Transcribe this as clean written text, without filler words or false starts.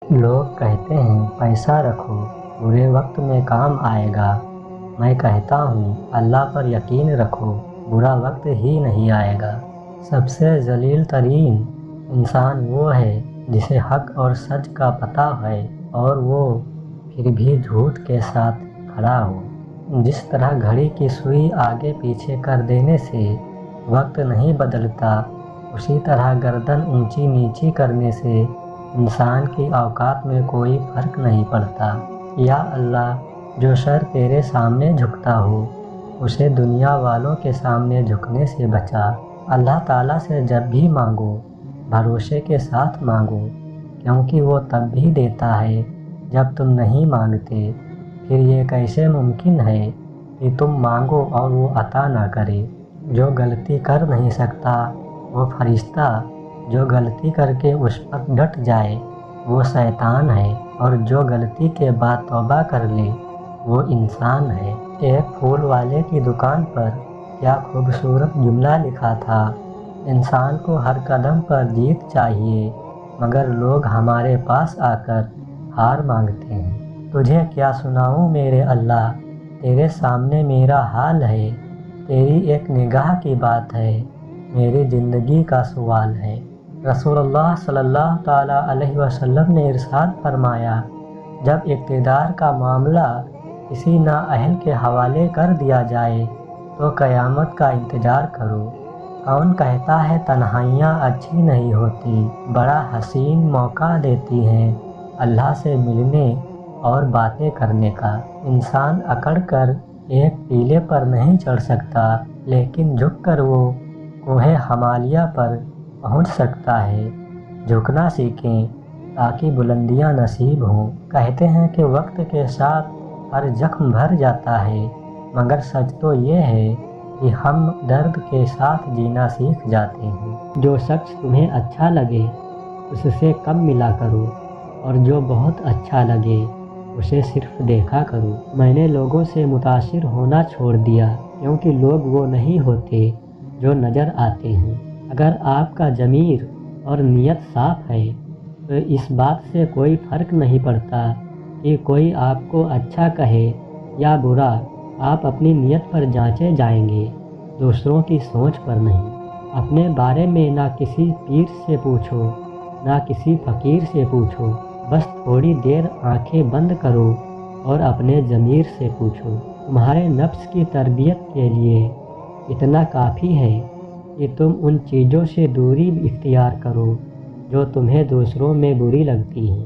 लोग कहते हैं पैसा रखो, बुरे वक्त में काम आएगा। मैं कहता हूँ अल्लाह पर यकीन रखो, बुरा वक्त ही नहीं आएगा। सबसे जलील तरीन इंसान वो है जिसे हक और सच का पता है और वो फिर भी झूठ के साथ खड़ा हो। जिस तरह घड़ी की सुई आगे पीछे कर देने से वक्त नहीं बदलता, उसी तरह गर्दन ऊंची नीची करने से इंसान की औकात में कोई फर्क नहीं पड़ता। या अल्लाह, जो सर तेरे सामने झुकता हो उसे दुनिया वालों के सामने झुकने से बचा। अल्लाह ताला से जब भी मांगो भरोसे के साथ मांगो, क्योंकि वो तब भी देता है जब तुम नहीं मांगते। फिर ये कैसे मुमकिन है कि तुम मांगो और वो अता ना करे। जो गलती कर नहीं सकता वो फरिश्ता, जो गलती करके उस पर डट जाए वो शैतान है, और जो गलती के बाद तौबा कर ले वो इंसान है। एक फूल वाले की दुकान पर क्या खूबसूरत जुमला लिखा था, इंसान को हर कदम पर जीत चाहिए, मगर लोग हमारे पास आकर हार मांगते हैं। तुझे क्या सुनाऊं मेरे अल्लाह, तेरे सामने मेरा हाल है। तेरी एक निगाह की बात है, मेरी ज़िंदगी का सवाल है। रसूलुल्लाह सल्लल्लाहु ताला अलैहि वसल्लम ने इरशाद फरमाया, जब इक़्तिदार का मामला किसी नाअहल के हवाले कर दिया जाए तो क़यामत का इंतज़ार करो। कौन कहता है तन्हाइयाँ अच्छी नहीं होती, बड़ा हसीन मौका देती हैं अल्लाह से मिलने और बातें करने का। इंसान अकड़ कर एक टीले पर नहीं चढ़ सकता, लेकिन झुककर वो कोहे हिमालय पर पहुंच सकता है। झुकना सीखें ताकि बुलंदियां नसीब हों। कहते हैं कि वक्त के साथ हर जख्म भर जाता है, मगर सच तो ये है कि हम दर्द के साथ जीना सीख जाते हैं। जो शख्स तुम्हें अच्छा लगे उससे कम मिला करो, और जो बहुत अच्छा लगे उसे सिर्फ देखा करो। मैंने लोगों से मुतासिर होना छोड़ दिया, क्योंकि लोग वो नहीं होते जो नज़र आते हैं। अगर आपका ज़मीर और नीयत साफ़ है तो इस बात से कोई फ़र्क नहीं पड़ता कि कोई आपको अच्छा कहे या बुरा। आप अपनी नीयत पर जांचे जाएंगे, दूसरों की सोच पर नहीं। अपने बारे में ना किसी पीर से पूछो, ना किसी फ़कीर से पूछो। बस थोड़ी देर आंखें बंद करो और अपने ज़मीर से पूछो। तुम्हारे नफ्स की तरबियत के लिए इतना काफ़ी है कि तुम उन चीज़ों से दूरी इख्तियार करो जो तुम्हें दूसरों में बुरी लगती हैं।